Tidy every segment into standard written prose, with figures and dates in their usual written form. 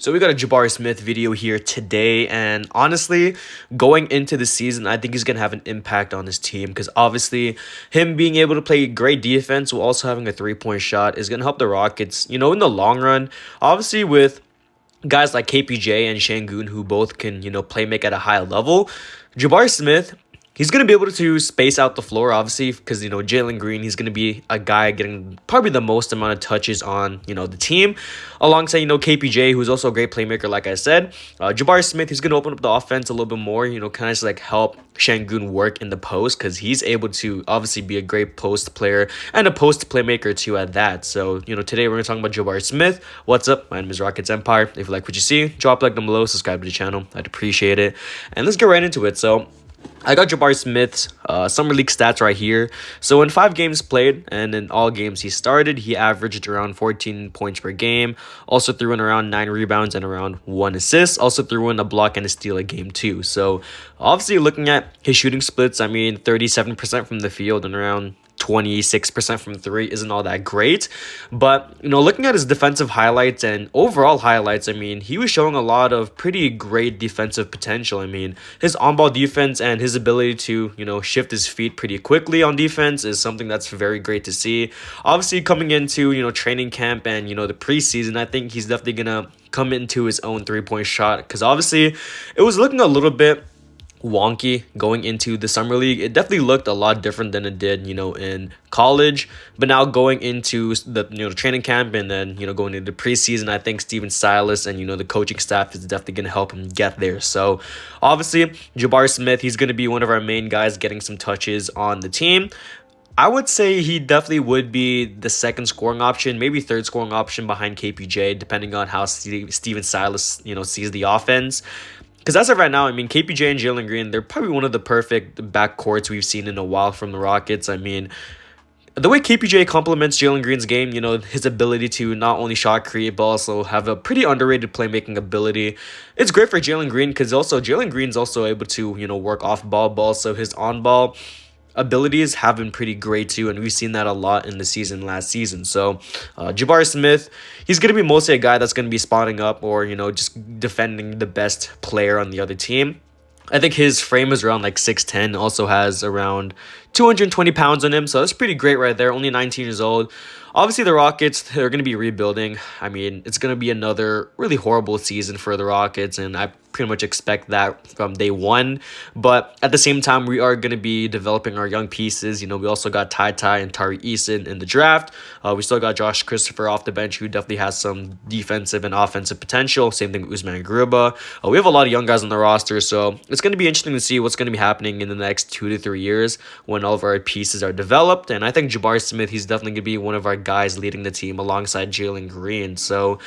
So we got a Jabari Smith video here today, and honestly, going into the season, I think he's going to have an impact on his team because obviously him being able to play great defense while also having a three-point shot is going to help the Rockets, in the long run. Obviously with guys like KPJ and Şengün who both can, play make at a high level, Jabari Smith, he's going to be able to space out the floor, obviously, because, Jalen Green, he's going to be a guy getting probably the most amount of touches on, the team, alongside, KPJ, who's also a great playmaker, like I said. Jabari Smith, he's going to open up the offense a little bit more, kind of like help Şengün work in the post because he's able to obviously be a great post player and a post playmaker too at that. So, today we're going to talk about Jabari Smith. What's up? My name is Rockets Empire. If you like what you see, drop a like down below, subscribe to the channel. I'd appreciate it. And let's get right into it. So, I got Jabari Smith's summer league stats right here. So in 5 games played and in all games he started, he averaged around 14 points per game. Also threw in around 9 rebounds and around 1 assist. Also threw in a block and a steal a game too. So obviously looking at his shooting splits, 37% from the field and around 26% from 3 isn't all that great. But, looking at his defensive highlights and overall highlights, he was showing a lot of pretty great defensive potential. His on-ball defense and his ability to, shift his feet pretty quickly on defense is something that's very great to see. Obviously, coming into, training camp and, the preseason, I think he's definitely going to come into his own three-point shot because obviously it was looking a little bit wonky going into the summer league. It definitely looked a lot different than it did, in college. But now going into the training camp and then going into the preseason, I think Steven Silas and the coaching staff is definitely going to help him get there. So obviously Jabari Smith, he's going to be one of our main guys getting some touches on the team. I would say he definitely would be the second scoring option, maybe third scoring option behind KPJ, depending on how Steven Silas sees the offense. Because as of right now, KPJ and Jalen Green, they're probably one of the perfect backcourts we've seen in a while from the Rockets. The way KPJ complements Jalen Green's game, his ability to not only shot create, but also have a pretty underrated playmaking ability. It's great for Jalen Green because also Jalen Green's also able to, work off ball, but also his on-ball abilities have been pretty great too, and we've seen that a lot in the season last season. So Jabari Smith, he's going to be mostly a guy that's going to be spotting up or just defending the best player on the other team. I think his frame is around like 6'10", also has around 220 pounds on him, so that's pretty great right there. Only 19 years old. Obviously, the Rockets, they're going to be rebuilding. It's going to be another really horrible season for the Rockets, and I pretty much expect that from day one. But at the same time, we are going to be developing our young pieces. We also got Ty and Tari Eason in the draft. We still got Josh Christopher off the bench, who definitely has some defensive and offensive potential. Same thing with Usman Garuba. We have a lot of young guys on the roster, so it's going to be interesting to see what's going to be happening in the next 2 to 3 years when all of our pieces are developed. And I think Jabari Smith, he's definitely going to be one of our guys leading the team alongside Jalen Green. So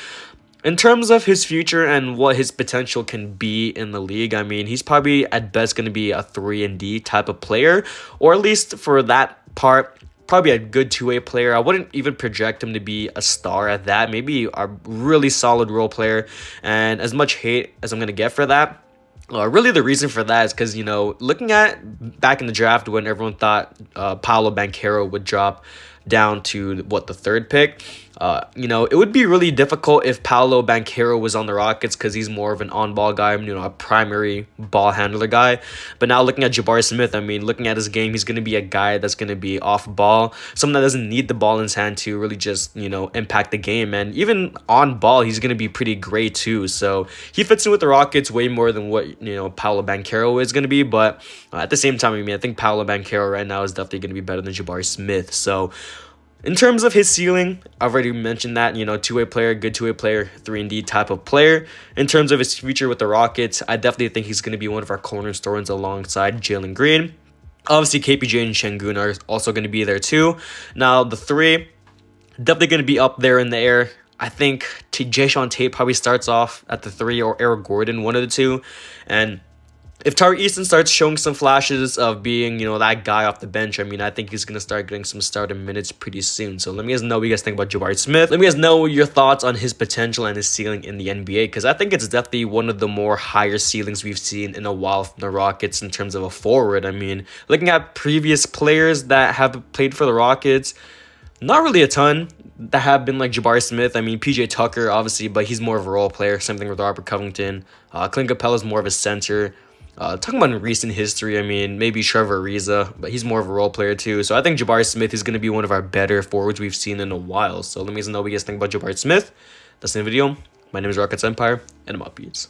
in terms of his future and what his potential can be in the league, he's probably at best going to be a 3-and-D type of player, or at least for that part, probably a good two-way player. I wouldn't even project him to be a star at that. Maybe a really solid role player. And as much hate as I'm going to get for that, really the reason for that is because, looking at back in the draft when everyone thought Paolo Banchero would drop down to the 3rd pick, it would be really difficult if Paolo Banchero was on the Rockets because he's more of an on-ball guy, a primary ball handler guy. But now looking at Jabari Smith, looking at his game, he's going to be a guy that's going to be off-ball, someone that doesn't need the ball in his hand to really just, impact the game. And even on-ball, he's going to be pretty great too. So he fits in with the Rockets way more than what, Paolo Banchero is going to be. But at the same time, I think Paolo Banchero right now is definitely going to be better than Jabari Smith. So in terms of his ceiling, I've already mentioned that, two-way player, good two-way player, 3-and-D type of player. In terms of his future with the Rockets, I definitely think he's going to be one of our cornerstones alongside Jalen Green. Obviously, KPJ and Şengün are also going to be there too. Now, the 3, definitely going to be up there in the air. I think Jae'sean Tate probably starts off at the 3 or Eric Gordon, one of the two. And if Tari Eason starts showing some flashes of being, that guy off the bench, I think he's going to start getting some starting minutes pretty soon. So let me guys know what you guys think about Jabari Smith. Let me guys know your thoughts on his potential and his ceiling in the NBA, because I think it's definitely one of the more higher ceilings we've seen in a while from the Rockets in terms of a forward. Looking at previous players that have played for the Rockets, not really a ton. that have been like Jabari Smith. I mean, PJ Tucker, obviously, but he's more of a role player. Same thing with Robert Covington. Clint Capella's more of a center. Talking about in recent history, I mean, maybe Trevor Ariza, but he's more of a role player too. So I think Jabari Smith is going to be one of our better forwards we've seen in a while. So let me know what you guys think about Jabari Smith. That's the video. My name is Rockets Empire, and I'm up, beats.